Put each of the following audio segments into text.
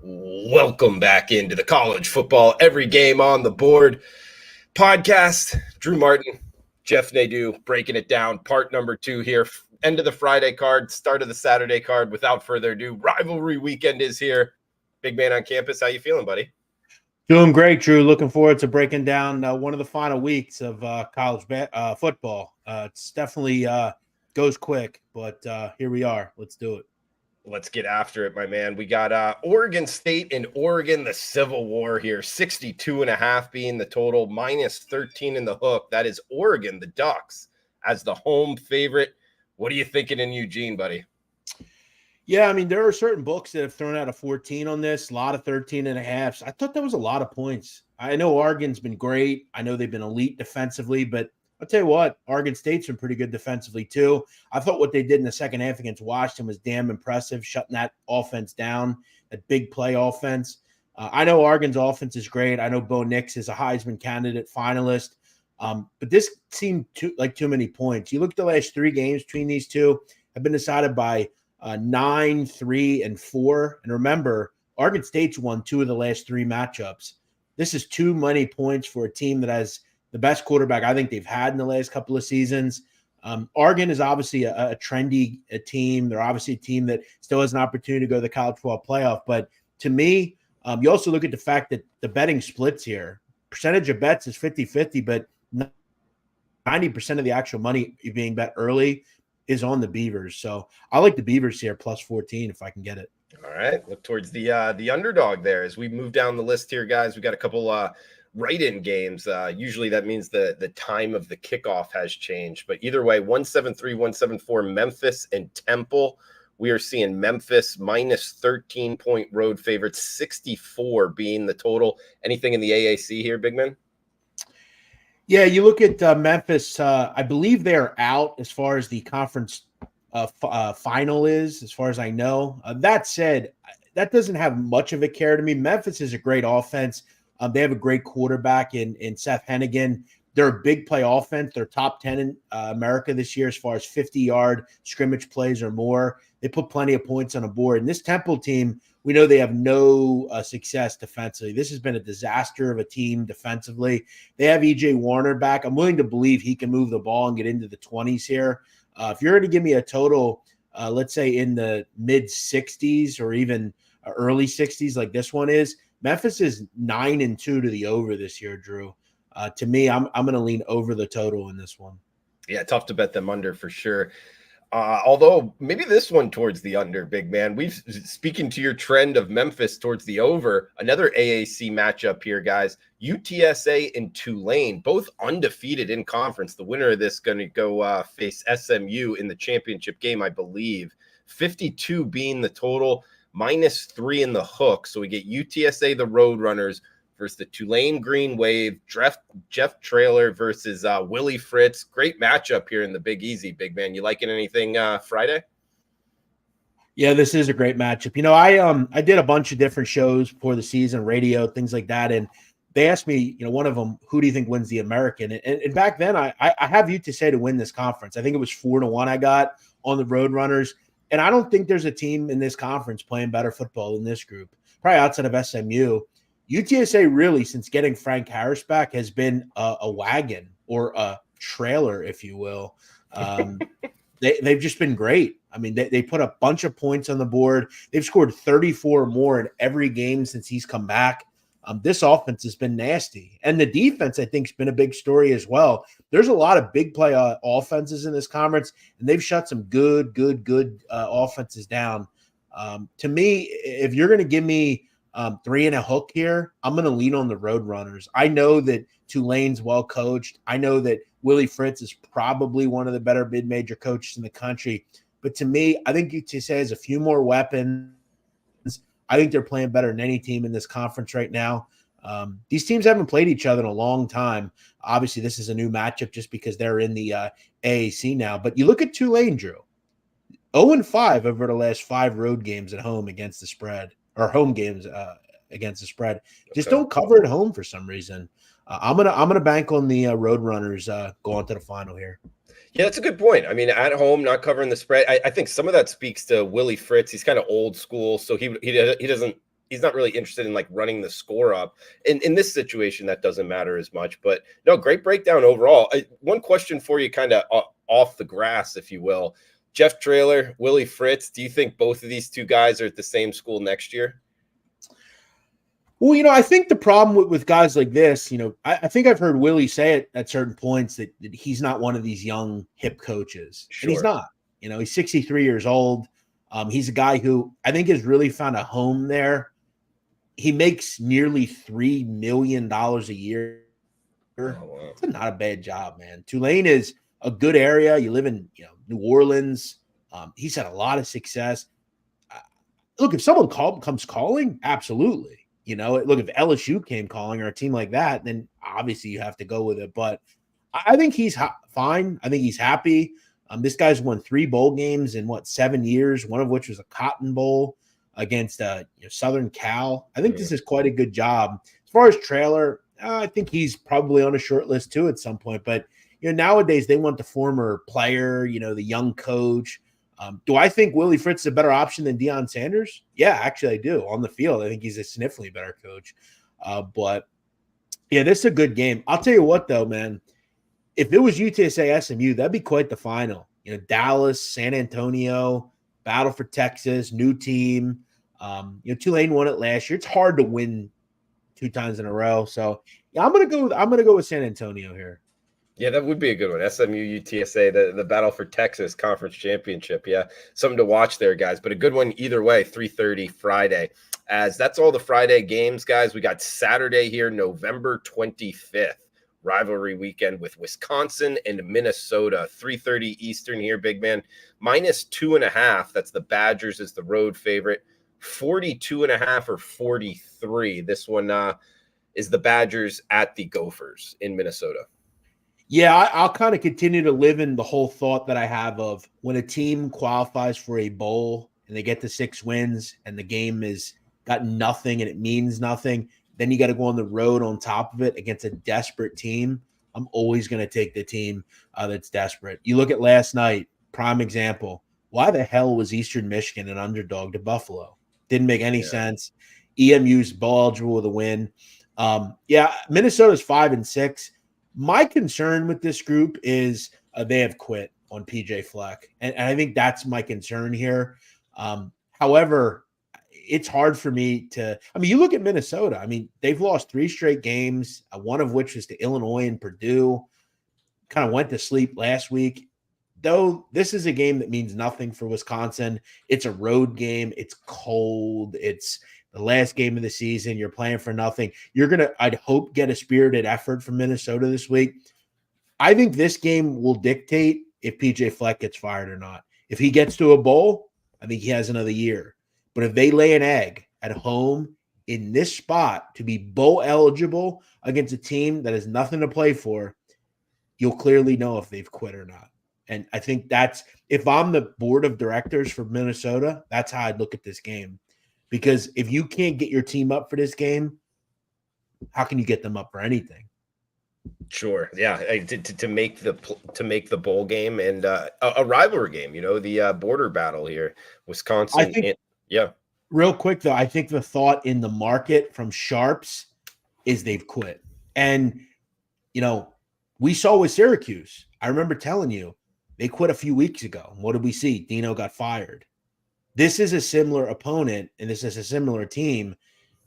Welcome back into the College Football Every Game on the Board podcast. Drew Martin, Jeff Nadu breaking it down. Part number 2 here. End of the Friday card, start of the Saturday card. Without further ado, rivalry weekend is here. Big man on campus, how you feeling, buddy? Doing great, Drew. Looking forward to breaking down one of the final weeks of college football. It's definitely goes quick, but here we are. Let's do it. Let's get after it, my man. We got Oregon State and Oregon, the Civil War here. 62.5 being the total, minus 13 in the hook. That is Oregon, the Ducks, as the home favorite. What are you thinking in Eugene, buddy? Yeah, I mean, there are certain books that have thrown out a 14 on this, a lot of 13.5s. I thought that was a lot of points. I know Oregon's been great. I know they've been elite defensively, but I'll tell you what, Oregon State's been pretty good defensively too. I thought what they did in the second half against Washington was damn impressive, shutting that offense down, that big play offense. I know Oregon's offense is great. I know Bo Nix is a Heisman candidate finalist, but this seemed like too many points. You look at the last 3 games between these two have been decided by 9, 3, and 4. And remember, Oregon State's won 2 of the last 3 matchups. This is too many points for a team that has the best quarterback I think they've had in the last couple of seasons. Oregon is obviously a trendy team. They're obviously a team that still has an opportunity to go to the college football playoff. But to me, you also look at the fact that the betting splits here. Percentage of bets is 50-50, but 90% of the actual money being bet early is on the Beavers. So I like the Beavers here, plus 14 if I can get it. All right. Look towards the underdog there. As we move down the list here, guys, we got a couple write-in games. Usually that means the time of the kickoff has changed. But either way, 173, 174, Memphis and Temple. We are seeing Memphis minus 13-point road favorites, 64 being the total. Anything in the AAC here, big man? Yeah, you look at Memphis. I believe they're out as far as the conference final is, as far as I know. That said, that doesn't have much of a care to me. Memphis is a great offense. They have a great quarterback in Seth Hennigan. They're a big play offense. They're top 10 in America this year as far as 50-yard scrimmage plays or more. They put plenty of points on the board. And this Temple team, we know they have no success defensively. This has been a disaster of a team defensively. They have E.J. Warner back. I'm willing to believe he can move the ball and get into the 20s here. If you're going to give me a total, let's say in the mid-60s or even early 60s like this one is, Memphis is 9-2 to the over this year, Drew. To me, I'm going to lean over the total in this one. Yeah, tough to bet them under for sure. Although maybe this one towards the under, big man. Speaking to your trend of Memphis towards the over, another AAC matchup here, guys. UTSA and Tulane, both undefeated in conference. The winner of this is going to go face SMU in the championship game, I believe. 52 being the total, minus 3 in the hook. So we get UTSA, the Roadrunners, versus the Tulane Green Wave, Jeff Traylor versus Willie Fritz. Great matchup here in the Big Easy, big man. You liking anything Friday? Yeah, this is a great matchup. You know, I did a bunch of different shows before the season, radio, things like that, and they asked me, you know, one of them, who do you think wins the American? And back then, I have UTSA to win this conference. I think it was 4-1 I got on the Roadrunners, and I don't think there's a team in this conference playing better football than this group, probably outside of SMU. UTSA really, since getting Frank Harris back, has been a wagon or a trailer, if you will. They've just been great. I mean, they put a bunch of points on the board. They've scored 34 or more in every game since he's come back. This offense has been nasty. And the defense, I think, has been a big story as well. There's a lot of big play offenses in this conference, and they've shut some good offenses down. To me, if you're going to give me 3 and a hook here, I'm going to lean on the Roadrunners. I know that Tulane's well coached. I know that Willie Fritz is probably one of the better mid-major coaches in the country. But to me, I think UTSA has a few more weapons. I think they're playing better than any team in this conference right now. These teams haven't played each other in a long time. Obviously, this is a new matchup just because they're in the AAC now. But you look at Tulane, Drew. 0-5 over the last 5 road games at home against the spread. Or home games against the spread. Just don't cover at home for some reason. I'm gonna bank on the Roadrunners going to the final here. Yeah, that's a good point. I mean, at home, not covering the spread. I think some of that speaks to Willie Fritz. He's kind of old school, so he doesn't he's not really interested in like running the score up. In this situation, that doesn't matter as much. But no, great breakdown overall. One question for you, kind of off the grass, if you will. Jeff Traylor, Willie Fritz. Do you think both of these two guys are at the same school next year? Well, I think the problem with guys like this, I think I've heard Willie say it at certain points that he's not one of these young hip coaches. Sure. And he's not. He's 63 years old. He's a guy who I think has really found a home there. He makes nearly $3 million a year. Oh, wow. It's not a bad job, man. Tulane is a good area. You live in New Orleans. He's had a lot of success. Look, if someone comes calling, absolutely. Look, if LSU came calling or a team like that, then obviously you have to go with it. But I think he's fine. I think he's happy. This guy's won 3 bowl games in 7 years, one of which was a Cotton Bowl against Southern Cal. I think this is quite a good job. As far as Traylor, I think he's probably on a short list too at some point. But nowadays they want the former player, the young coach. Do I think Willie Fritz is a better option than Deion Sanders? Yeah, actually I do. On the field, I think he's a significantly better coach. But yeah, this is a good game. I'll tell you what, though, man. If it was UTSA SMU, that'd be quite the final. Dallas, San Antonio, battle for Texas, new team. Tulane won it last year. It's hard to win 2 times in a row. So yeah, I'm gonna go with San Antonio here. Yeah, that would be a good one. SMU, UTSA, the battle for Texas Conference Championship. Yeah, something to watch there, guys. But a good one either way, 3:30 Friday. As that's all the Friday games, guys. We got Saturday here, November 25th. Rivalry weekend with Wisconsin and Minnesota, 3:30 Eastern here, big man. -2.5. That's the Badgers as the road favorite. 42.5 or 43. This one is the Badgers at the Gophers in Minnesota. Yeah, I'll kind of continue to live in the whole thought that I have of when a team qualifies for a bowl and they get to 6 wins and the game is got nothing and it means nothing, then you got to go on the road on top of it against a desperate team. I'm always going to take the team that's desperate. You look at last night, prime example. Why the hell was Eastern Michigan an underdog to Buffalo? Didn't make any sense. EMU's bowl eligible with a win. Minnesota's 5-6. My concern with this group is they have quit on PJ Fleck. And I think that's my concern here. However, it's hard for me to – you look at Minnesota. They've lost 3 straight games, one of which was to Illinois and Purdue. Kind of went to sleep last week. Though this is a game that means nothing for Wisconsin. It's a road game. It's cold. It's the last game of the season. You're playing for nothing. You're going to, I'd hope, get a spirited effort from Minnesota this week. I think this game will dictate if PJ Fleck gets fired or not. If he gets to a bowl, I think he has another year. But if they lay an egg at home in this spot to be bowl eligible against a team that has nothing to play for, you'll clearly know if they've quit or not. And I think that's, if I'm the board of directors for Minnesota, that's how I'd look at this game. Because if you can't get your team up for this game, how can you get them up for anything? Sure. Yeah. To make the bowl game and a rivalry game, the border battle here, Wisconsin. Real quick, though, I think the thought in the market from sharps is they've quit. And, we saw with Syracuse, I remember telling you, they quit a few weeks ago. What did we see? Dino got fired. This is a similar opponent, and this is a similar team.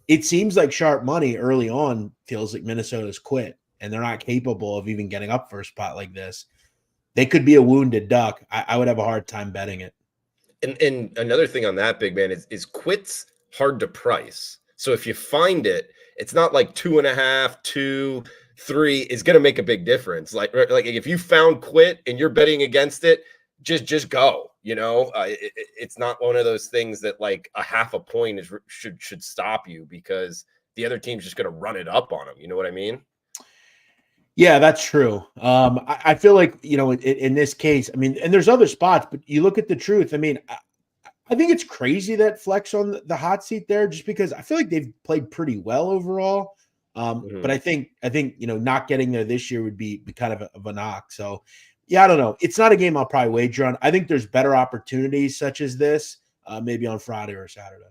It seems like sharp money early on feels like Minnesota's quit, and they're not capable of even getting up for a spot like this. They could be a wounded duck. I would have a hard time betting it. And another thing on that, big man, is quits hard to price. So if you find it, it's not like 2.5, 2, 3 is going to make a big difference. Like if you found quit and you're betting against it, just go. It's not one of those things that like a half a point should stop you because the other team's just going to run it up on them. You know what I mean? Yeah, that's true. I feel like, in this case, and there's other spots, but you look at the truth. I think it's crazy that Fleck's on the hot seat there just because I feel like they've played pretty well overall. But I think, not getting there this year would be kind of a knock. So, yeah, I don't know. It's not a game I'll probably wager on. I think there's better opportunities such as this, maybe on Friday or Saturday.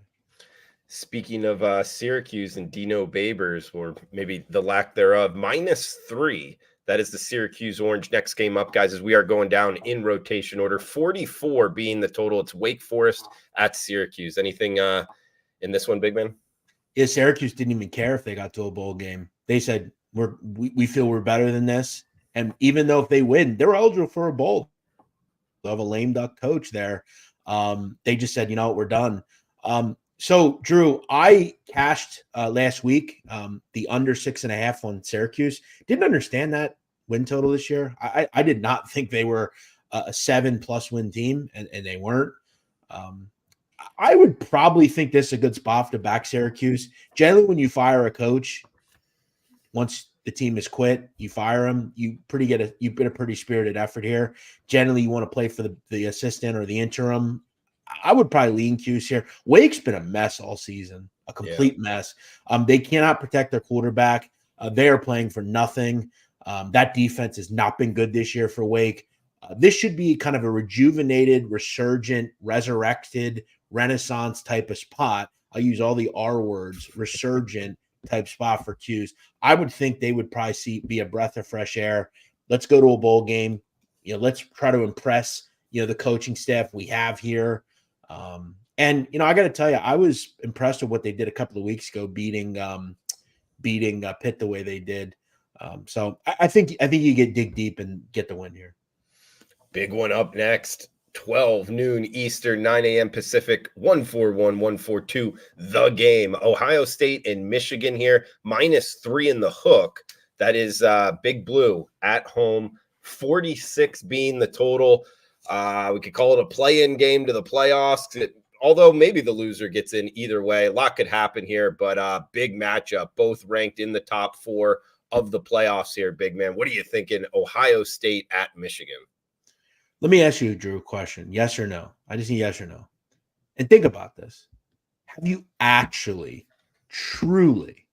Speaking of Syracuse and Dino Babers, or maybe the lack thereof, -3. That is the Syracuse Orange. Next game up, guys, as we are going down in rotation order. 44 being the total. It's Wake Forest at Syracuse. Anything in this one, big man? Yeah, Syracuse didn't even care if they got to a bowl game. They said, we feel we're better than this. And even though if they win, they're eligible for a bowl. They'll have a lame duck coach there. They just said, you know what, we're done. So, Drew, I cashed last week the under 6.5 on Syracuse. Didn't understand that win total this year. I did not think they were a 7+ win team, and they weren't. I would probably think this is a good spot to back Syracuse. Generally, when you fire a coach, once the team is quit, you fire him. You get a pretty spirited effort here. Generally, you want to play for the assistant or the interim. I would probably lean Cuse here. Wake's been a mess all season, a complete mess. They cannot protect their quarterback. They are playing for nothing. That defense has not been good this year for Wake. This should be kind of a rejuvenated, resurgent, resurrected, renaissance type of spot. I'll use all the R words, resurgent type spot for Cuse. I would think they would probably be a breath of fresh air. Let's go to a bowl game. Let's try to impress, the coaching staff we have here. And I got to tell you, I was impressed with what they did a couple of weeks ago, beating Pitt the way they did. So I think you dig deep and get the win here. Big one up next. 12 noon Eastern, 9 a.m. Pacific, 141, 142, the game. Ohio State and Michigan here, -3 in the hook. That is Big Blue at home, 46 being the total. We could call it a play-in game to the playoffs, although maybe the loser gets in either way. A lot could happen here, but big matchup, both ranked in the top 4 of the playoffs here, big man. What are you thinking? Ohio State at Michigan. Let me ask you, Drew, a question. Yes or no? I just need yes or no. And think about this. Have you actually, truly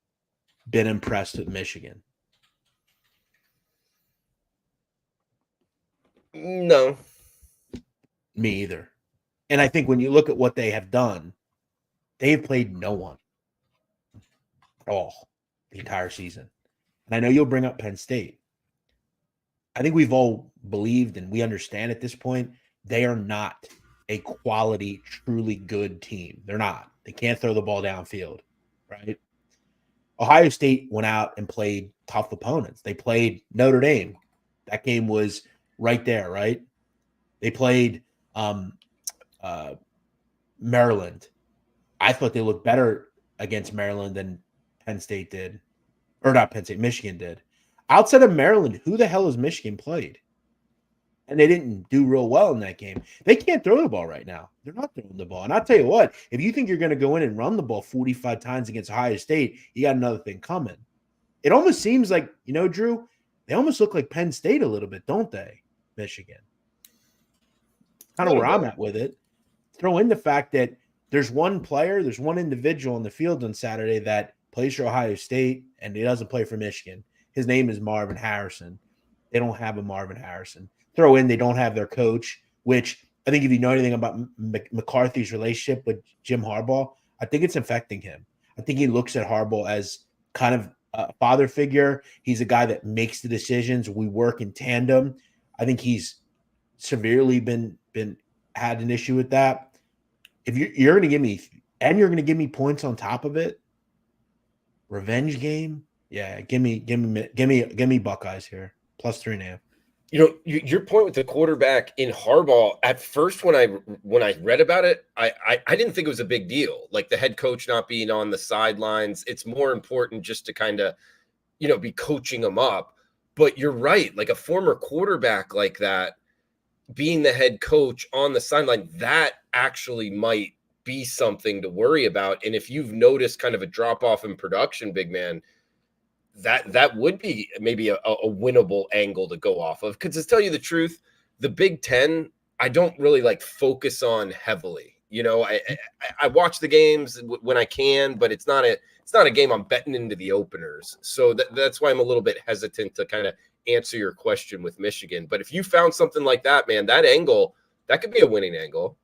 been impressed with Michigan? No. Me either. And I think when you look at what they have done, they've played no one at all the entire season. And I know you'll bring up Penn State. I think we've all believed and we understand at this point they are not a quality, truly good team. They're not. They can't throw the ball downfield, right? Ohio State went out and played tough opponents. They played Notre Dame. That game was right there, right? They played Maryland. I thought they looked better against Maryland than Penn State did. Or not Penn State, Michigan did. Outside of Maryland, who the hell has Michigan played? And they didn't do real well in that game. They can't throw the ball right now. They're not throwing the ball. And I'll tell you what, if you think you're going to go in and run the ball 45 times against Ohio State, you got another thing coming. It almost seems like, Drew, they almost look like Penn State a little bit, don't they, Michigan? Kind of where I'm at with it. Throw in the fact that there's one player, there's one individual on the field on Saturday that plays for Ohio State, and he doesn't play for Michigan. His name is Marvin Harrison. They don't have a Marvin Harrison. Throw in they don't have their coach, which I think if you know anything about McCarthy's relationship with Jim Harbaugh, I think it's infecting him. I think he looks at Harbaugh as kind of a father figure. He's a guy that makes the decisions. We work in tandem. I think he's severely been had an issue with that. If you're going to give me, and you're going to give me points on top of it, revenge game. Yeah, give me Buckeyes here, +3.5. Your point with the quarterback in Harbaugh, at first when I read about it, I didn't think it was a big deal. Like the head coach not being on the sidelines, it's more important just to kind of, be coaching them up. But you're right, like a former quarterback like that, being the head coach on the sideline, that actually might be something to worry about. And if you've noticed kind of a drop off in production, big man, that would be maybe a winnable angle to go off of. Because to tell you the truth, the Big Ten, I don't really focus on heavily. I watch the games when I can, but it's not a game I'm betting into the openers. So that's why I'm a little bit hesitant to kind of answer your question with Michigan. But if you found something like that, man, that angle, that could be a winning angle.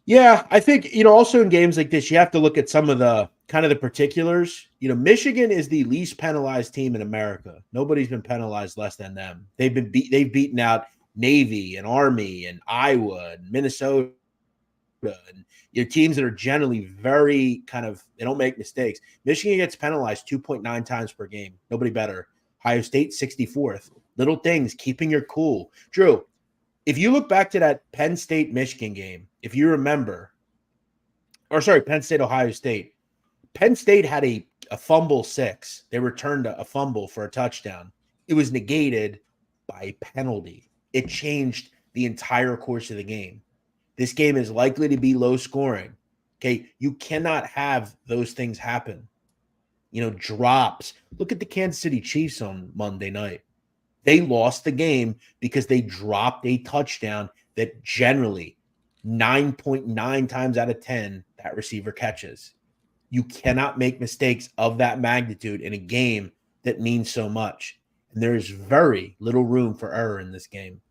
Yeah, I think, also in games like this, you have to look at some of the kind of the particulars. Michigan is the least penalized team in America. Nobody's been penalized less than them. They've beaten out Navy and Army and Iowa and Minnesota and your teams that are generally very they don't make mistakes. Michigan gets penalized 2.9 times per game. Nobody better. Ohio State 64th. Little things, keeping your cool. Drew, if you look back to that Penn State Michigan game, if you remember, Penn State Ohio State. Penn State had a fumble 6. They returned a fumble for a touchdown. It was negated by a penalty. It changed the entire course of the game. This game is likely to be low scoring. Okay, you cannot have those things happen. Drops. Look at the Kansas City Chiefs on Monday night. They lost the game because they dropped a touchdown that generally 9.9 times out of 10 that receiver catches. You cannot make mistakes of that magnitude in a game that means so much. And there's very little room for error in this game.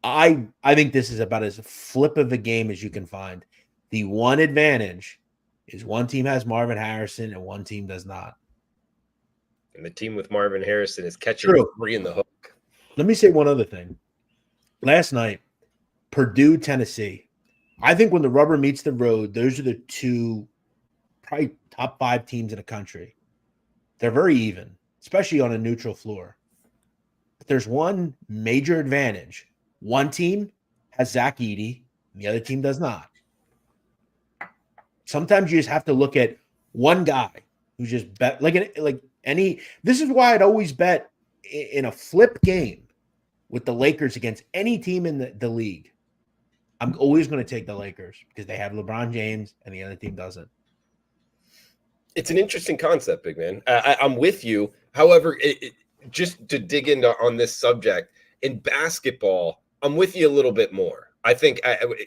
I think this is about as flip of a game as you can find. The one advantage is one team has Marvin Harrison and one team does not. And the team with Marvin Harrison is catching 3 in the hook. Let me say one other thing. Last night, Purdue, Tennessee. I think when the rubber meets the road, those are the two probably top 5 teams in the country. They're very even, especially on a neutral floor. But there's one major advantage. One team has Zach Edey, and the other team does not. Sometimes you just have to look at one guy who's just bet this is why I'd always bet in a flip game with the Lakers against any team in the league. I'm always going to take the Lakers because they have LeBron James and the other team doesn't. It's an interesting concept, big man. I'm with you. However, just to dig into on this subject, in basketball, I'm with you a little bit more. I think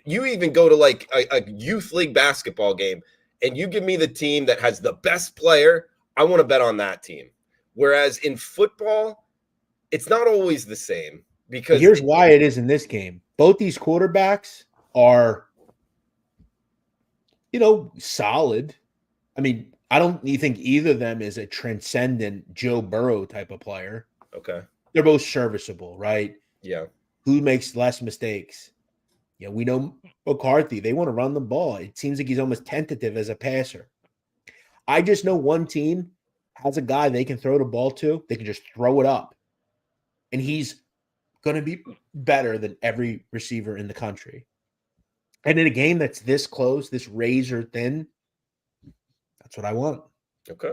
you even go to like a youth league basketball game and you give me the team that has the best player, I want to bet on that team. Whereas in football, it's not always the same because here's why it is in this game. Both these quarterbacks are, solid. I mean, I don't think either of them is a transcendent Joe Burrow type of player. Okay. They're both serviceable, right? Yeah. Who makes less mistakes? We know McCarthy. They want to run the ball. It seems like he's almost tentative as a passer. I just know one team has a guy they can throw the ball to. They can just throw it up. And he's going to be better than every receiver in the country. And in a game that's this close, this razor thin, that's what I want. Okay.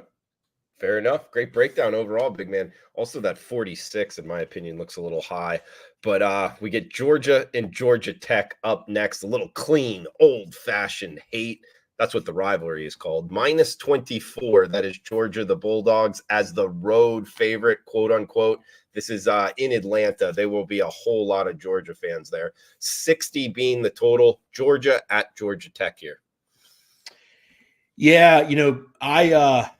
Fair enough. Great breakdown overall, big man. Also, that 46, in my opinion, looks a little high. But we get Georgia and Georgia Tech up next. A little clean, old-fashioned hate. That's what the rivalry is called. Minus 24. That is Georgia, the Bulldogs, as the road favorite, quote unquote. This is in Atlanta. There will be a whole lot of Georgia fans there. 60 being the total. Georgia at Georgia Tech here. Yeah, I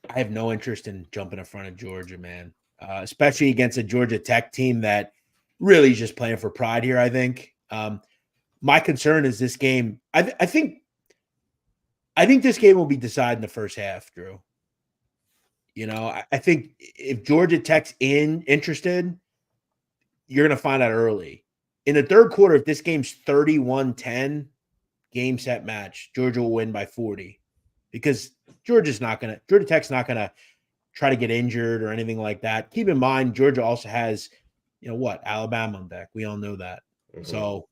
have no interest in jumping in front of Georgia, man, especially against a Georgia Tech team that really is just playing for pride here, I think. My concern is this game. I think this game will be decided in the first half, Drew. I think if Georgia Tech's interested, you're going to find out early. In the third quarter, if this game's 31-10, game, set, match, Georgia will win by 40 because Georgia Tech's not going to try to get injured or anything like that. Keep in mind, Georgia also has, Alabama on deck. We all know that. Mm-hmm. So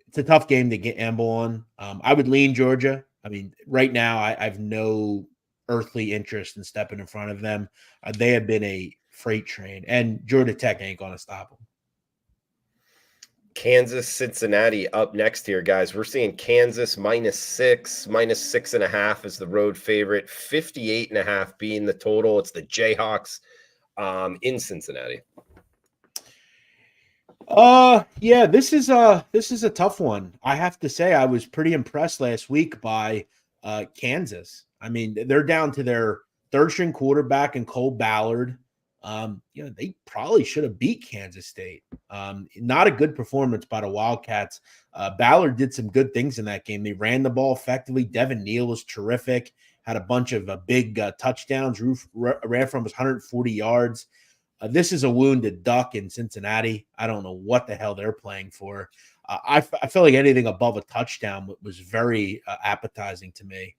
it's a tough game to gamble on. I would lean Georgia. I mean, right now I have no earthly interest in stepping in front of them. They have been a freight train, and Georgia Tech ain't going to stop them. Kansas, Cincinnati up next here, guys. We're seeing Kansas -6, -6.5 is the road favorite, 58.5 being the total. It's the Jayhawks in Cincinnati. Yeah, this is a tough one. I have to say I was pretty impressed last week by Kansas. I mean, they're down to their third string quarterback and Cole Ballard. They probably should have beat Kansas State. Not a good performance by the Wildcats. Ballard did some good things in that game. They ran the ball effectively. Devin Neal was terrific, had a bunch of big touchdowns. Ran from his 140 yards. This is a wounded duck in Cincinnati. I don't know what the hell they're playing for. I feel like anything above a touchdown was very appetizing to me.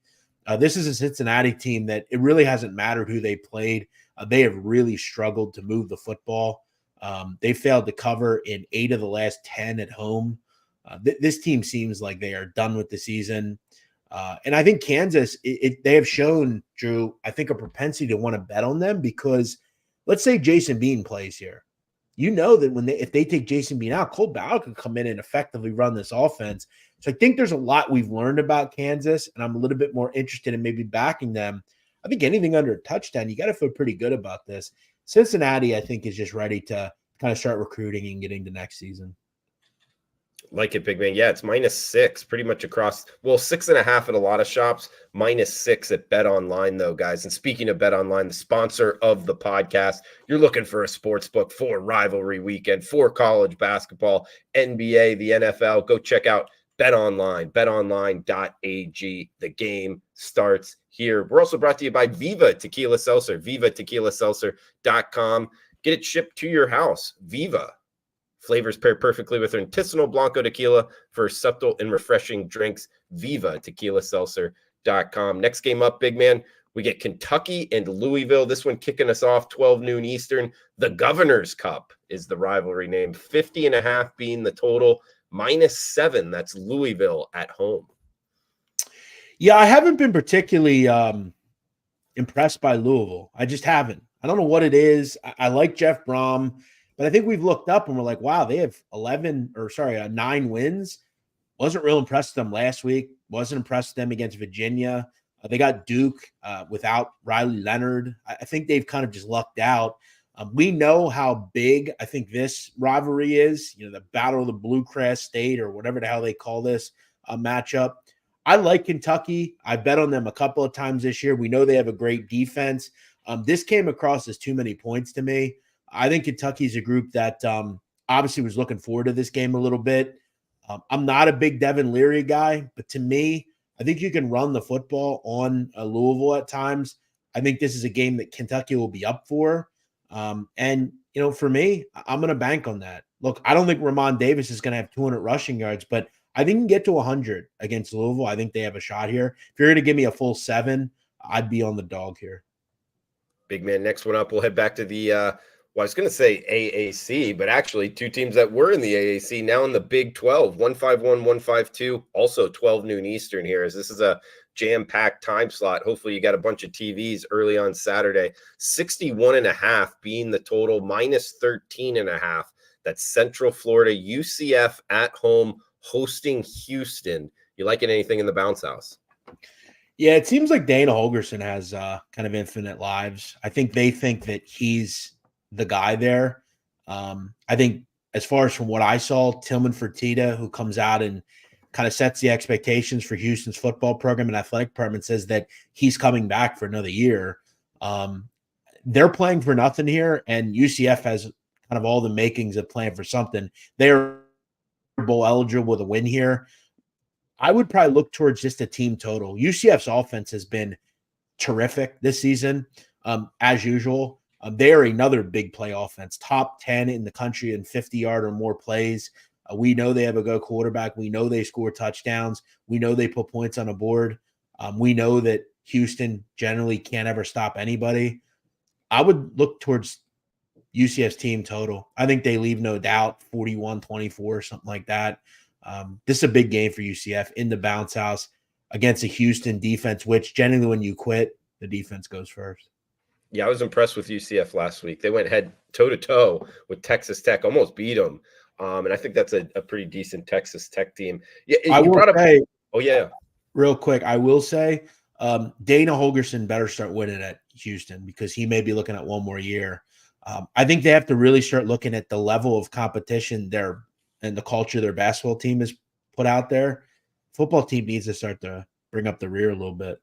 This is a Cincinnati team that it really hasn't mattered who they played. They have really struggled to move the football. They failed to cover in 8 of the last 10 at home. This team seems like they are done with the season. And I think Kansas, they have shown, Drew, I think a propensity to want to bet on them because let's say Jason Bean plays here. You know that if they take Jason Bean out, Cole Ballard could come in and effectively run this offense. So I think there's a lot we've learned about Kansas, and I'm a little bit more interested in maybe backing them. I think anything under a touchdown, you got to feel pretty good about this. Cincinnati, I think, is just ready to kind of start recruiting and getting to next season. Like it, big man. Yeah, it's -6 pretty much across. Well, 6.5 at a lot of shops, -6 at Bet Online, though, guys. And speaking of Bet Online, the sponsor of the podcast, you're looking for a sports book for rivalry weekend, for college basketball, NBA, the NFL. Go check out Bet Online, betonline.ag. The game starts here. We're also brought to you by Viva Tequila Seltzer, vivatequilaseltzer.com. Get it shipped to your house. Viva. Flavors pair perfectly with artisanal Blanco tequila for subtle and refreshing drinks. Viva tequilaseltzer.com. Next game up, big man. We get Kentucky and Louisville. This one kicking us off 12 noon Eastern. The Governor's Cup is the rivalry name. 50.5 being the total. -7. That's Louisville at home. Yeah, I haven't been particularly impressed by Louisville. I just haven't. I don't know what it is. I like Jeff Brom. But I think we've looked up and we're like, wow, they have 9 wins. Wasn't real impressed with them last week. Wasn't impressed with them against Virginia. They got Duke without Riley Leonard. I think they've kind of just lucked out. We know how big I think this rivalry is, the Battle of the Blue Crest State or whatever the hell they call this matchup. I like Kentucky. I bet on them a couple of times this year. We know they have a great defense. This came across as too many points to me. I think Kentucky's a group that obviously was looking forward to this game a little bit. I'm not a big Devin Leary guy, but to me, I think you can run the football on Louisville at times. I think this is a game that Kentucky will be up for. And for me, I'm going to bank on that. Look, I don't think Ramon Davis is going to have 200 rushing yards, but I think he can get to 100 against Louisville. I think they have a shot here. If you're going to give me a full 7, I'd be on the dog here. Big man, next one up, we'll head back to the I was going to say AAC, but actually 2 teams that were in the AAC now in the Big 12, 151, 152, also 12 noon Eastern here, as this is a jam-packed time slot. Hopefully you got a bunch of TVs early on Saturday. 61.5 being the total, -13.5. That's Central Florida, UCF at home hosting Houston. You liking anything in the bounce house? Yeah, it seems like Dana Holgorsen has kind of infinite lives. I think they think that he's the guy there. I think as far as from what I saw, Tillman Fertitta, who comes out and kind of sets the expectations for Houston's football program and athletic department, says that he's coming back for another year. They're playing for nothing here, and UCF has kind of all the makings of playing for something. They're bowl eligible with a win here. I would probably look towards just a team total. UCF's offense has been terrific this season, as usual. They are another big play offense, top 10 in the country in 50-yard or more plays. We know they have a good quarterback. We know they score touchdowns. We know they put points on the board. We know that Houston generally can't ever stop anybody. I would look towards UCF's team total. I think they leave no doubt 41-24, something like that. This is a big game for UCF in the bounce house against a Houston defense, which generally when you quit, the defense goes first. Yeah, I was impressed with UCF last week. They went head toe-to-toe with Texas Tech, almost beat them. And I think that's a pretty decent Texas Tech team. Yeah, I will say, oh, yeah. Real quick, I will say Dana Holgorsen better start winning at Houston because he may be looking at one more year. I think they have to really start looking at the level of competition there and the culture their basketball team has put out there. Football team needs to start to bring up the rear a little bit.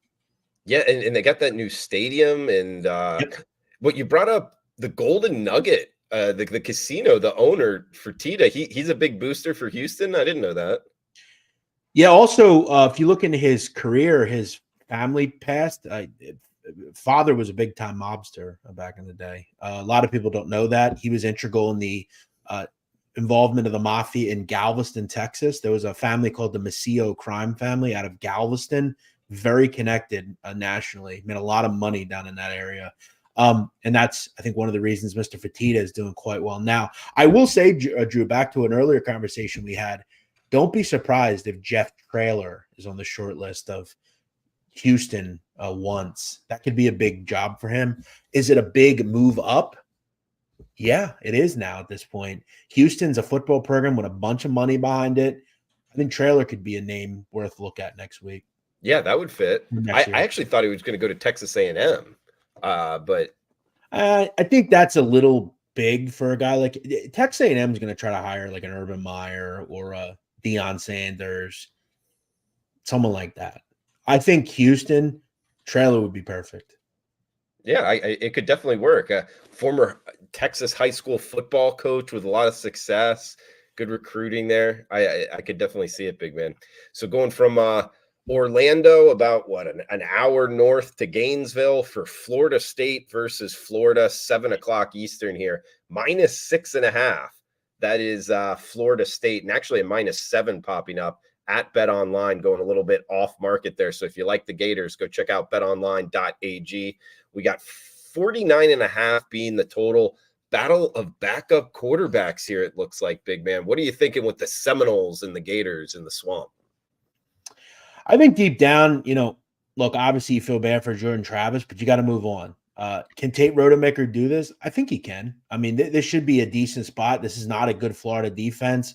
Yeah, and they got that new stadium. And Yep. what you brought up the Golden Nugget, the casino, the owner, Fertitta, he's a big booster for Houston. I didn't know that. Yeah. Also, if you look into his career, his family past, father was a big time mobster back in the day. A lot of people don't know that. He was integral in the involvement of the mafia in Galveston, Texas. There was a family called the Maceo crime family out of Galveston, very connected nationally, made a lot of money down in that area. And that's, I think, one of the reasons Mr. Fertitta is doing quite well now. I will say, Drew, back to an earlier conversation we had, don't be surprised if Jeff Traylor is on the short list of Houston once. That could be a big job for him. Is it a big move up? Yeah, it is now at this point. Houston's a football program with a bunch of money behind it. I think Traylor could be a name worth a look at next week. Yeah, that would fit. I actually thought he was going to go to Texas A&M, but I think that's a little big for a guy like Texas A&M is going to try to hire like an Urban Meyer or a Deion Sanders, someone like that. I think Houston, Traylor would be perfect. Yeah, it could definitely work. A former Texas high school football coach with a lot of success, good recruiting there. I could definitely see it, big man. So going from Orlando, about an hour north to Gainesville for Florida State versus Florida, 7:00 Eastern here, -6.5. That is Florida State, and actually a -7 popping up at Bet Online, going a little bit off market there. So if you like the Gators, go check out betonline.ag. We got 49.5 being the total. Battle of backup quarterbacks here, it looks like, big man. What are you thinking with the Seminoles and the Gators in the swamp? I think deep down, look, obviously you feel bad for Jordan Travis, but you got to move on. Can Tate Rodemaker do this? I think he can. I mean, this should be a decent spot. This is not a good Florida defense.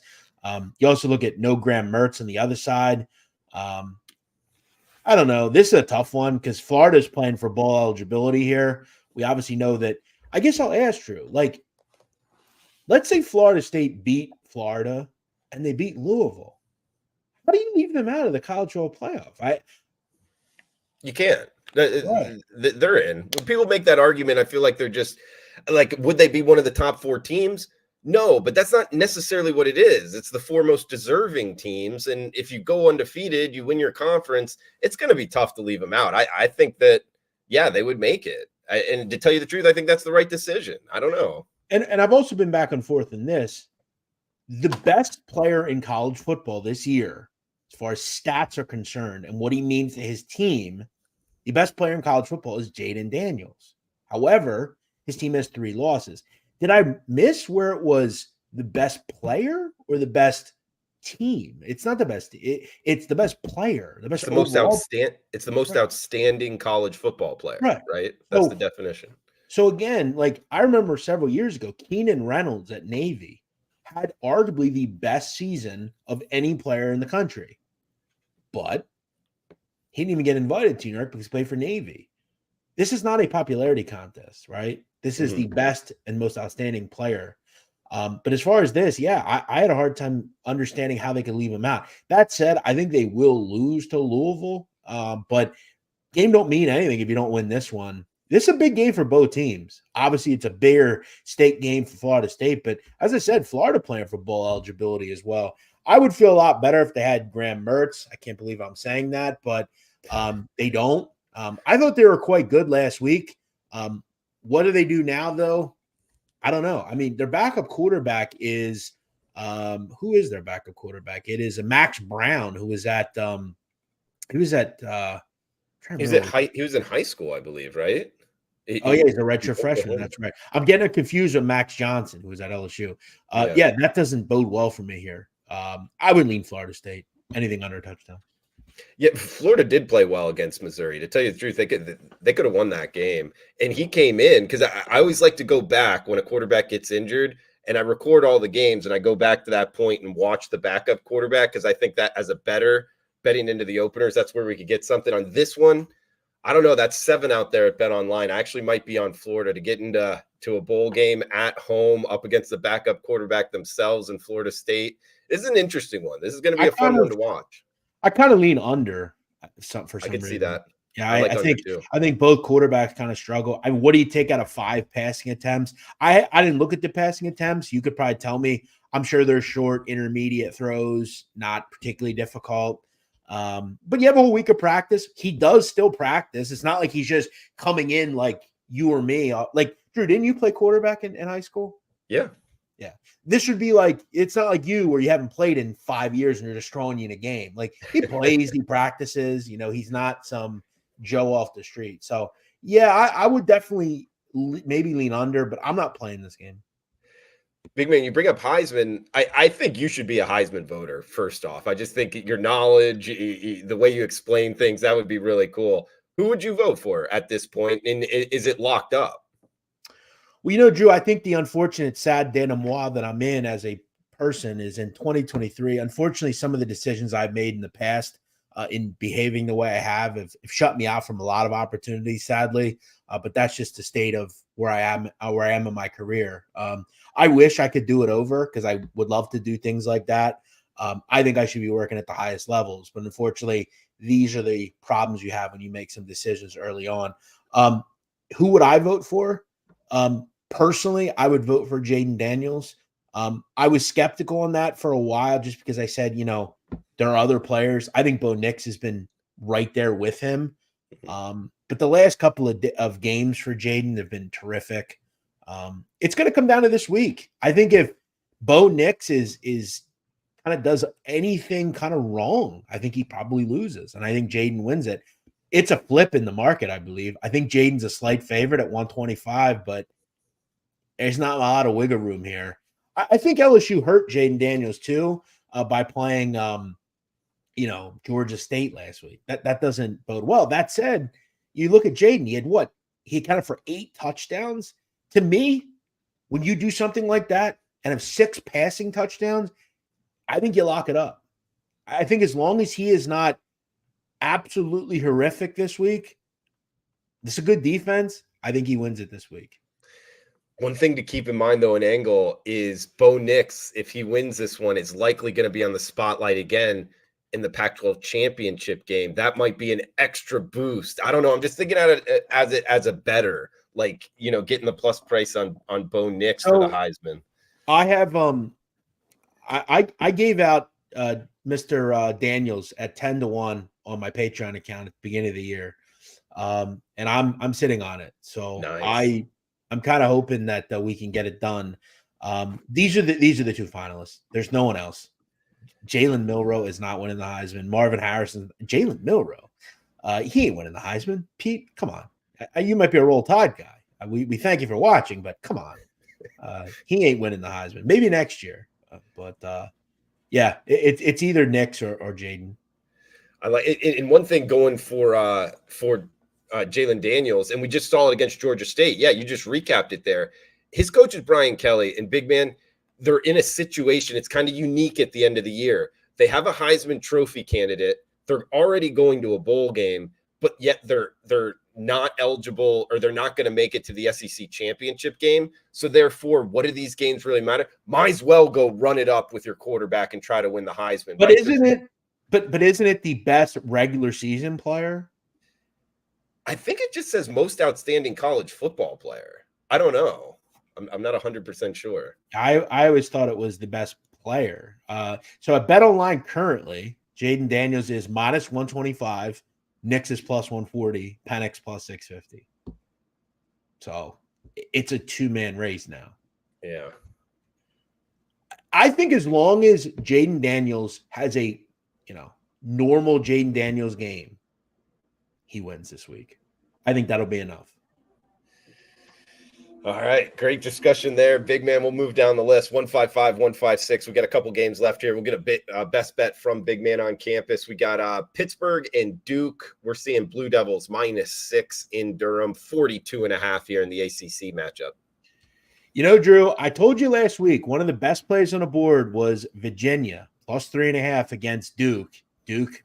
You also look at no Graham Mertz on the other side. I don't know. This is a tough one because Florida's playing for bowl eligibility here. We obviously know that. I guess I'll ask Drew, let's say Florida State beat Florida and they beat Louisville. How do you leave them out of the college football playoff? You can't. They're in. When people make that argument, I feel like they're just would they be one of the top 4 teams? No, but that's not necessarily what it is. It's the 4 most deserving teams. And if you go undefeated, you win your conference, it's going to be tough to leave them out. I think that, yeah, they would make it. And to tell you the truth, I think that's the right decision. I don't know. And I've also been back and forth in this. The best player in college football this year, as far as stats are concerned and what he means to his team, the best player in college football is Jaden Daniels. However, his team has 3 losses. Did I miss where it was the best player or the best team? It's not the best. It's the best player. The best. It's the most outstanding college football player. Right. That's the definition. So again, I remember several years ago, Keenan Reynolds at Navy had arguably the best season of any player in the country, but he didn't even get invited to New York because he played for Navy. This is not a popularity contest, right? This is the best and most outstanding player. But as far as this, yeah, I had a hard time understanding how they could leave him out. That said, I think they will lose to Louisville, but game don't mean anything if you don't win this one. This is a big game for both teams. Obviously, it's a bigger state game for Florida State, but as I said, Florida playing for bowl eligibility as well. I would feel a lot better if they had Graham Mertz. I can't believe I'm saying that, but they don't. I thought they were quite good last week. What do they do now, though? I don't know. I mean, their backup quarterback is who is their backup quarterback? It is a Max Brown, who was at he was in high school, I believe, right? He's a redshirt freshman. That's right. I'm getting confused with Max Johnson, who was at LSU. Yeah, that doesn't bode well for me here. I would lean Florida State. Anything under a touchdown. Yeah, Florida did play well against Missouri. To tell you the truth, they could have won that game. And he came in because I always like to go back when a quarterback gets injured, and I record all the games, and I go back to that point and watch the backup quarterback because I think that as a better betting into the openers, that's where we could get something on this one. I don't know. That's 7 out there at Bet Online. I actually might be on Florida to get into a bowl game at home up against the backup quarterback themselves in Florida State. This is an interesting one. This is going to be a fun one to watch. I kind of lean under for some reason. I can see that. Yeah, I like I under think 2. I think both quarterbacks kind of struggle. What do you take out of 5 passing attempts? I didn't look at the passing attempts. You could probably tell me. I'm sure they're short, intermediate throws, not particularly difficult. But you have a whole week of practice. He does still practice. It's not like he's just coming in like you or me. Like, Drew, didn't you play quarterback in high school? Yeah. Yeah. This should be like, it's not like you where you haven't played in 5 years and you're just throwing you in a game. Like, he plays, he practices, he's not some Joe off the street. So, yeah, I would definitely maybe lean under, but I'm not playing this game. Big man, you bring up Heisman. I think you should be a Heisman voter, first off. I just think your knowledge, the way you explain things, that would be really cool. Who would you vote for at this point? And is it locked up? Well, Drew, I think the unfortunate, sad denouement that I'm in as a person is in 2023. Unfortunately, some of the decisions I've made in the past in behaving the way I have shut me out from a lot of opportunities, sadly. But that's just the state of where I am in my career. I wish I could do it over because I would love to do things like that. I think I should be working at the highest levels, but unfortunately, these are the problems you have when you make some decisions early on. Who would I vote for? Personally, I would vote for Jayden Daniels. I was skeptical on that for a while just because I said, there are other players. I think Bo Nix has been right there with him. But the last couple of games for Jayden have been terrific. It's going to come down to this week. I think if Bo Nix is kind of does anything kind of wrong, I think he probably loses. And I think Jayden wins it. It's a flip in the market, I believe. I think Jayden's a slight favorite at 125, but there's not a lot of wiggle room here. I think LSU hurt Jayden Daniels too by playing, Georgia State last week. That doesn't bode well. That said, you look at Jayden. He accounted for 8 touchdowns. To me, when you do something like that and have 6 passing touchdowns, I think you lock it up. I think as long as he is not absolutely horrific this week, this is a good defense. I think he wins it this week. One thing to keep in mind, though, an angle is Bo Nix, if he wins this one, is likely going to be on the spotlight again in the Pac-12 championship game. That might be an extra boost. I don't know. I'm just thinking at it as a bettor, like, getting the plus price on Bo Nix for the Heisman. I have I gave out Mr. Daniels at 10-1 on my Patreon account at the beginning of the year. And I'm sitting on it. So nice. I'm kind of hoping that we can get it done. These are the 2 finalists. There's no one else. Jalen Milroe is not winning the Heisman. Marvin Harrison, Jalen Milroe, he ain't winning the Heisman. Pete, come on. You might be a Roll Tide guy. We thank you for watching, but come on. He ain't winning the Heisman. Maybe next year. Yeah, it's either Nix or Jayden. I like it. And one thing going for Jalen Daniels, and we just saw it against Georgia State. Yeah, you just recapped it there. His coach is Brian Kelly, and big man, they're in a situation. It's kind of unique at the end of the year. They have a Heisman Trophy candidate. They're already going to a bowl game, but yet they're not eligible, or they're not going to make it to the SEC championship game. So therefore, what do these games really matter? Might as well go run it up with your quarterback and try to win the Heisman. But right? Isn't it? But isn't it the best regular season player? I think it just says most outstanding college football player. I don't know. I'm not 100% sure. I always thought it was the best player. So at BetOnline currently, Jayden Daniels is minus 125, Nix is plus 140, Penix plus 650. So it's a 2-man race now. Yeah. I think as long as Jayden Daniels has a normal Jayden Daniels game, he wins this week. I think that'll be enough. All right. Great discussion there. Big man, we'll move down the list. 155, 156. We got a couple games left here. We'll get a best bet from Big Man on campus. We got Pittsburgh and Duke. We're seeing Blue Devils -6 in Durham, 42.5 here in the ACC matchup. Drew, I told you last week, one of the best plays on the board was Virginia, plus 3.5 against Duke. Duke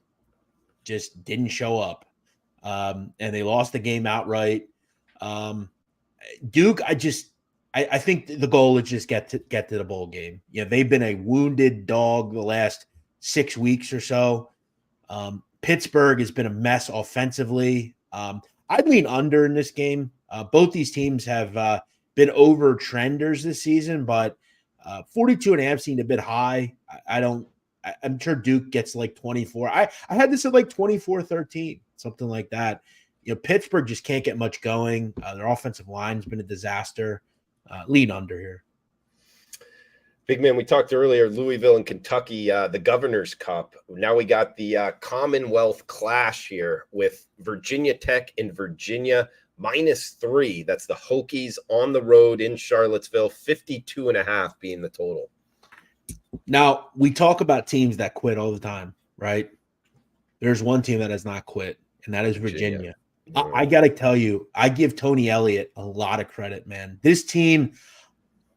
just didn't show up. And they lost the game outright. Duke, I think the goal is just get to the bowl game. They've been a wounded dog the last 6 weeks or so. Pittsburgh has been a mess offensively. I'd lean under in this game. Both these teams have been over trenders this season, but 42.5 seemed a bit high. I'm sure Duke gets like 24. I had this at like 24-13, something like that. Pittsburgh just can't get much going. Their offensive line's been a disaster. Lean under here. Big man, we talked earlier, Louisville and Kentucky, the Governor's Cup. Now we got the Commonwealth clash here with Virginia Tech and Virginia -3. That's the Hokies on the road in Charlottesville, 52.5 being the total. Now, we talk about teams that quit all the time, right? There's one team that has not quit, and that is Virginia. I got to tell you, I give Tony Elliott a lot of credit, man. This team,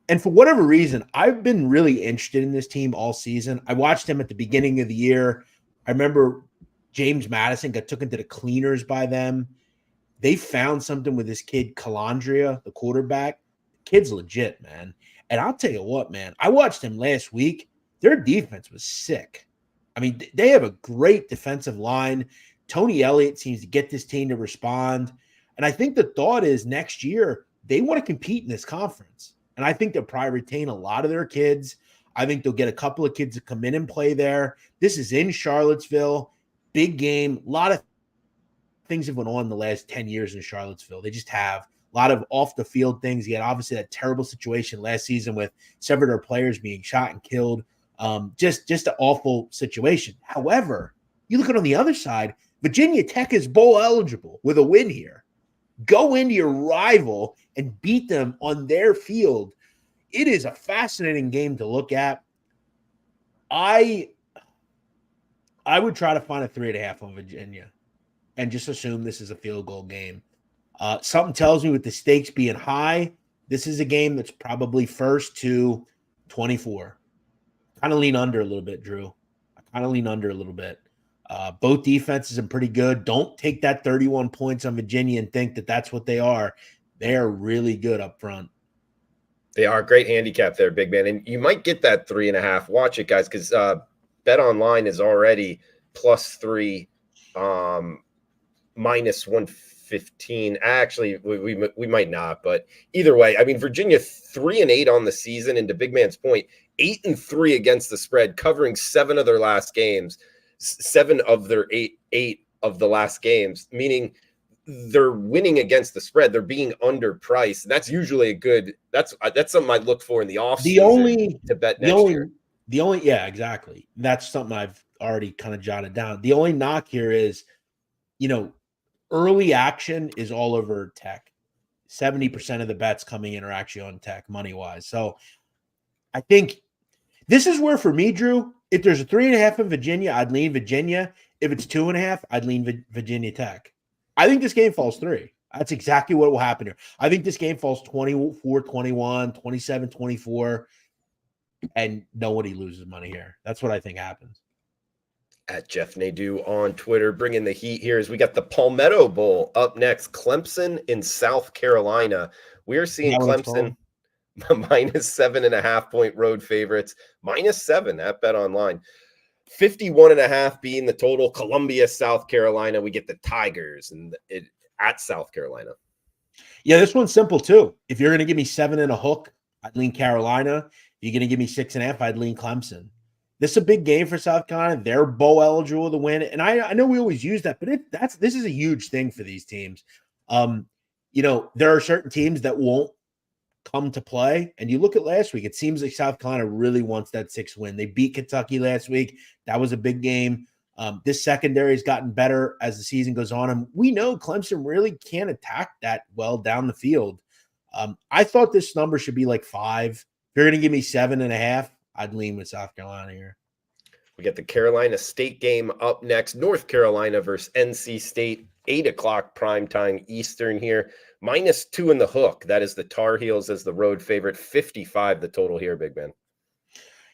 and for whatever reason, I've been really interested in this team all season. I watched him at the beginning of the year. I remember James Madison got took into the cleaners by them. They found something with this kid, Calandria, the quarterback. The kid's legit, man. And I'll tell you what, man, I watched him last week. Their defense was sick. I mean, they have a great defensive line. Tony Elliott seems to get this team to respond. And I think the thought is next year, they want to compete in this conference. And I think they'll probably retain a lot of their kids. I think they'll get a couple of kids to come in and play there. This is in Charlottesville. Big game. A lot of things have went on in the last 10 years in Charlottesville. They just have a lot of off-the-field things. You had obviously that terrible situation last season with several of their players being shot and killed. Just an awful situation. However, you look at on the other side, Virginia Tech is bowl eligible with a win here. Go into your rival and beat them on their field. It is a fascinating game to look at. I would try to find a 3.5 on Virginia and just assume this is a field goal game. Something tells me with the stakes being high, this is a game that's probably first to 24. Kind of lean under a little bit, Drew. I kind of lean under a little bit. Both defenses are pretty good. Don't take that 31 points on Virginia and think that that's what they are. They are really good up front. They are. Great handicap there, big man. And you might get that 3.5. Watch it, guys, because Bet Online is already +3, -115. Actually, we might not, but either way, I mean, Virginia 3-8 on the season, and to big man's point, 8-3 against the spread, covering 7 of their last games, 7 of their eight of the last games, meaning they're winning against the spread. They're being underpriced. That's usually a good. That's something I look for in the offseason to bet next year. Yeah, exactly. That's something I've already kind of jotted down. The only knock here is, early action is all over Tech. 70% of the bets coming in are actually on Tech money wise. So I think this is where, for me, Drew, if there's a 3.5 in Virginia, I'd lean Virginia. If it's 2.5, I'd lean Virginia Tech. I think this game falls 3. That's exactly what will happen here. I think this game falls 24-21, 27-24, and nobody loses money here. That's what I think happens. At Jeff Nadu on Twitter, bringing the heat here as we got the Palmetto Bowl up next. Clemson in South Carolina. We are seeing Clemson -7.5 point road favorites, -7 at Bet Online. 51.5 being the total. Columbia, South Carolina. We get the Tigers and at South Carolina. Yeah, this one's simple too. If you're going to give me 7 and a hook, I'd lean Carolina. If you're going to give me 6.5, I'd lean Clemson. This is a big game for South Carolina. They're bowl eligible to win. And I know we always use that, but this is a huge thing for these teams. There are certain teams that won't come to play. And you look at last week, it seems like South Carolina really wants that 6th win. They beat Kentucky last week. That was a big game. This secondary has gotten better as the season goes on. And we know Clemson really can't attack that well down the field. I thought this number should be like 5. If you're going to give me 7.5, I'd lean with South Carolina here. We get the Carolina State game up next. North Carolina versus NC State, 8 o'clock primetime Eastern here. -2 in the hook. That is the Tar Heels as the road favorite. 55 the total here, big man.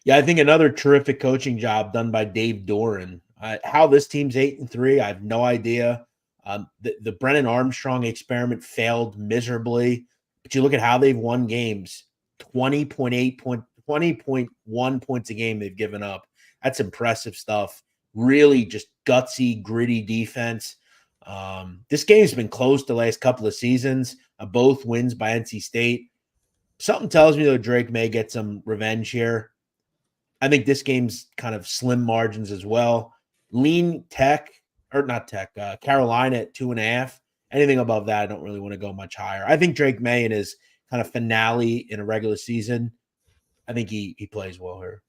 Yeah, I think another terrific coaching job done by Dave Doran. How this team's 8-3, I have no idea. The Brennan Armstrong experiment failed miserably. But you look at how they've won games, 20.1 points a game they've given up. That's impressive stuff. Really just gutsy, gritty defense. This game's been close the last couple of seasons. Both wins by NC State. Something tells me, though, Drake may get some revenge here. I think this game's kind of slim margins as well. Lean Carolina at 2.5. Anything above that, I don't really want to go much higher. I think Drake May in his kind of finale in a regular season, I think he plays well here.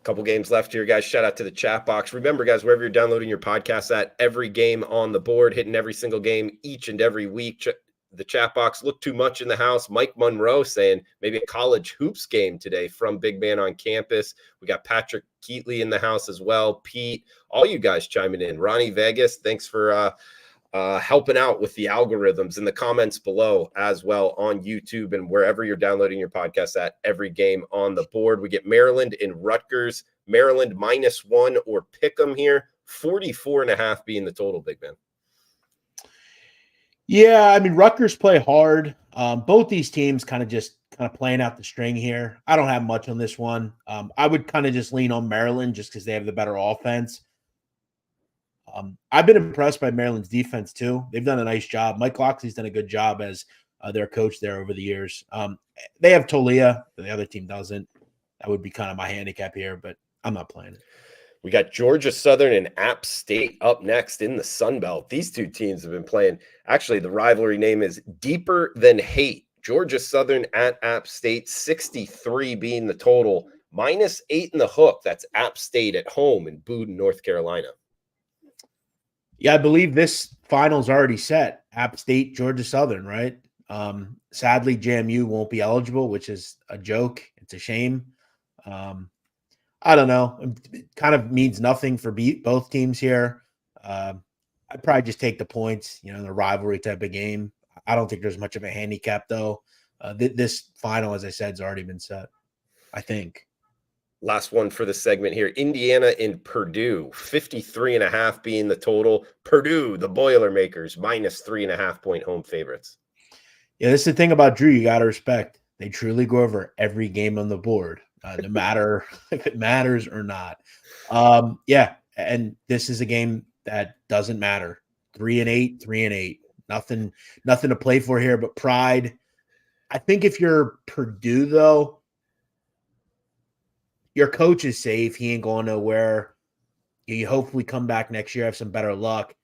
Couple games left here, guys. Shout out to the chat box. Remember, guys, wherever you're downloading your podcast at, every game on the board, hitting every single game each and every week. The chat box, look too much in the house. Mike Monroe saying maybe a college hoops game today from Big Man on Campus. We got Patrick Keatley in the house as well. Pete, all you guys chiming in. Ronnie Vegas, thanks for helping out with the algorithms in the comments below as well on YouTube and wherever you're downloading your podcast at. Every game on the board. We get Maryland and Rutgers. Maryland -1 or pick 'em here. 44.5 being the total, Big Man. Yeah, I mean, Rutgers play hard. Both these teams kind of playing out the string here. I don't have much on this one. I would kind of just lean on Maryland just because they have the better offense. I've been impressed by Maryland's defense too. They've done a nice job. Mike Locksley's done a good job as their coach there over the years. They have Tolia, but the other team doesn't. That would be kind of my handicap here, but I'm not playing it. We got Georgia Southern and App State up next in the Sun Belt. These two teams have been playing. Actually, the rivalry name is Deeper Than Hate. Georgia Southern at App State, 63 being the total, -8 in the hook. That's App State at home in Boone, North Carolina. Yeah, I believe this final's already set. App State, Georgia Southern, right? Sadly, JMU won't be eligible, which is a joke. It's a shame. I don't know. It kind of means nothing for both teams here. I'd probably just take the points, the rivalry type of game. I don't think there's much of a handicap, though. This final, as I said, has already been set, I think. Last one for the segment here. Indiana and Purdue, 53.5 being the total. Purdue, the Boilermakers, -3.5 point home favorites. Yeah, this is the thing about Drew you got to respect. They truly go over every game on the board, no matter if it matters or not. Yeah, and this is a game that doesn't matter. 3-8, 3-8. Nothing to play for here but pride. I think if you're Purdue, though, your coach is safe. He ain't going nowhere. You hopefully come back next year, have some better luck.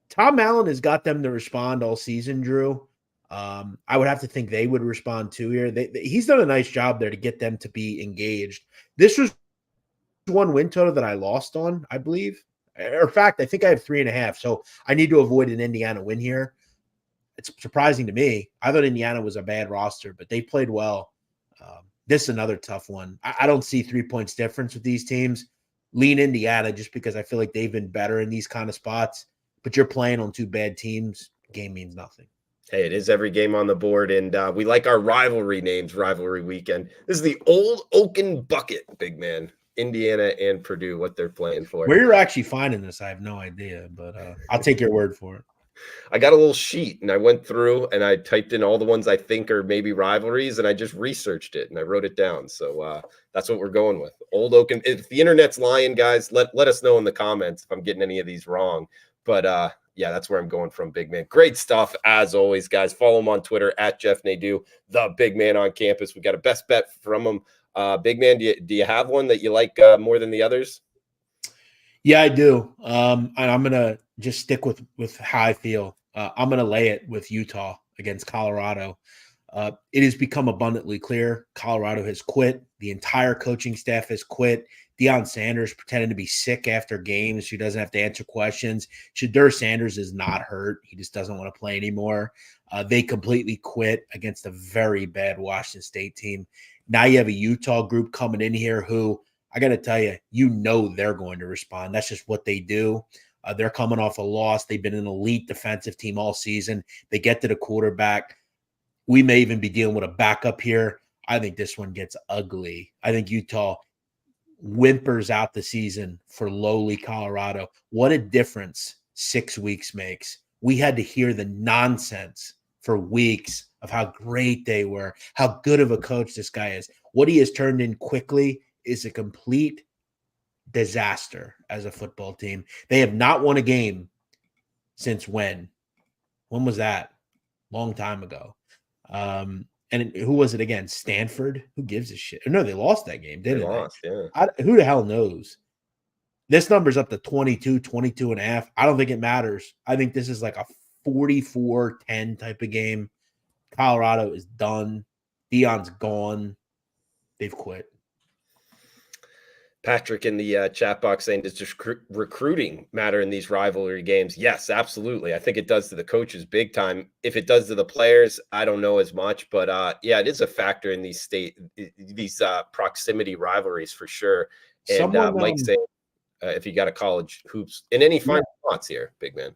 Tom Allen has got them to respond all season, Drew. I would have to think they would respond too here. He's done a nice job there to get them to be engaged. This was one win total that I lost on, I believe. In fact, I think I have 3.5. So I need to avoid an Indiana win here. It's surprising to me. I thought Indiana was a bad roster, but they played well. This is another tough one. I don't see 3 points difference with these teams. Lean Indiana just because I feel like they've been better in these kind of spots. But you're playing on two bad teams. Game means nothing. Hey, it is every game on the board, and we like our rivalry names, rivalry weekend. This is the Old Oaken Bucket, Big Man. Indiana and Purdue, what they're playing for. Where you're actually finding this, I have no idea, but I'll take your word for it. I got a little sheet, and I went through, and I typed in all the ones I think are maybe rivalries, and I just researched it, and I wrote it down. So that's what we're going with. Old Oaken. If the internet's lying, guys, let us know in the comments if I'm getting any of these wrong. But yeah, that's where I'm going from, Big Man. Great stuff, as always, guys. Follow him on Twitter, at Jeff Nadu, the Big Man on Campus. We got a best bet from him. Big Man, do you have one that you like more than the others? Yeah, I do. And I'm going to just stick with how I feel. I'm going to lay it with Utah against Colorado. It has become abundantly clear Colorado has quit. The entire coaching staff has quit. Deion Sanders pretending to be sick after games. He doesn't have to answer questions. Shedeur Sanders is not hurt. He just doesn't want to play anymore. They completely quit against a very bad Washington State team. Now you have a Utah group coming in here who, I got to tell you, they're going to respond. That's just what they do. They're coming off a loss. They've been an elite defensive team all season. They get to the quarterback. We may even be dealing with a backup here. I think this one gets ugly. I think Utah whimpers out the season for lowly Colorado. What a difference 6 weeks makes. We had to hear the nonsense for weeks of how great they were, how good of a coach this guy is. What he has turned in quickly is a complete disaster as a football team. They have not won a game since when? When was that? Long time ago. And who was it again? Stanford? Who gives a shit? No, they lost that game, They didn't they? lost, yeah. Who the hell knows? This number's up to 22 and a half. I don't think it matters. I think this is like a 44-10 type of game. Colorado is done. Deion's gone. They've quit. Patrick in the chat box saying, does just recruiting matter in these rivalry games? Yes, absolutely. I think it does to the coaches big time. If it does to the players, I don't know as much, but yeah, it is a factor in these proximity rivalries for sure. And Mike saying, if you got a college hoops and any final thoughts here, big man.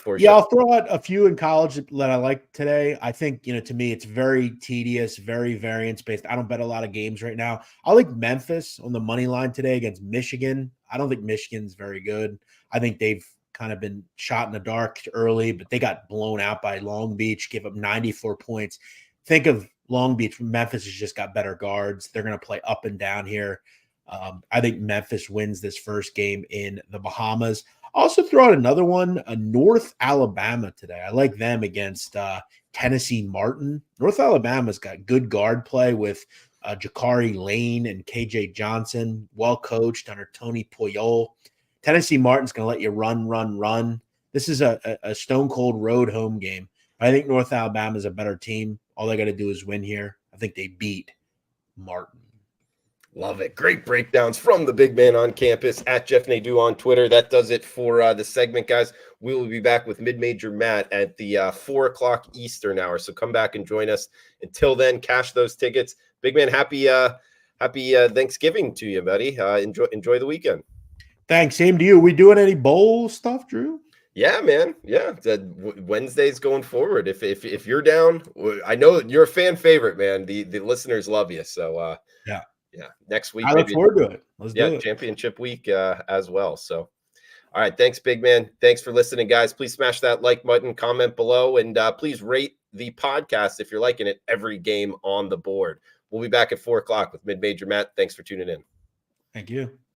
I'll throw out a few in college that I like today. I think, to me, it's very tedious, very variance based. I don't bet a lot of games right now. I like Memphis on the money line today against Michigan. I don't think Michigan's very good. I think they've kind of been shot in the dark early, but they got blown out by Long Beach, gave up 94 points. Think of Long Beach. Memphis has just got better guards. They're going to play up and down here. I think Memphis wins this first game in the Bahamas. Also throw out another one, North Alabama today. I like them against Tennessee Martin. North Alabama's got good guard play with Jakari Lane and KJ Johnson, well coached under Tony Poyol. Tennessee Martin's going to let you run. This is a stone cold road home game. But I think North Alabama is a better team. All they got to do is win here. I think they beat Martin. Love it. Great breakdowns from the big man on campus at Jeff Nadu on Twitter. That does it for the segment, guys. We will be back with Mid-Major Matt at the 4:00 Eastern hour. So come back and join us. Until then, cash those tickets. Big man, happy Thanksgiving to you, buddy. Enjoy the weekend. Thanks. Same to you. We doing any bowl stuff, Drew? Yeah, man. Yeah, Wednesday's going forward. If you're down, I know you're a fan favorite, man. The listeners love you. So yeah. Next week, I look forward to it. Let's do it. Championship week as well. So, all right. Thanks, big man. Thanks for listening, guys. Please smash that like button, comment below, and please rate the podcast if you're liking it. Every game on the board. We'll be back at 4:00 with Mid-Major Matt. Thanks for tuning in. Thank you.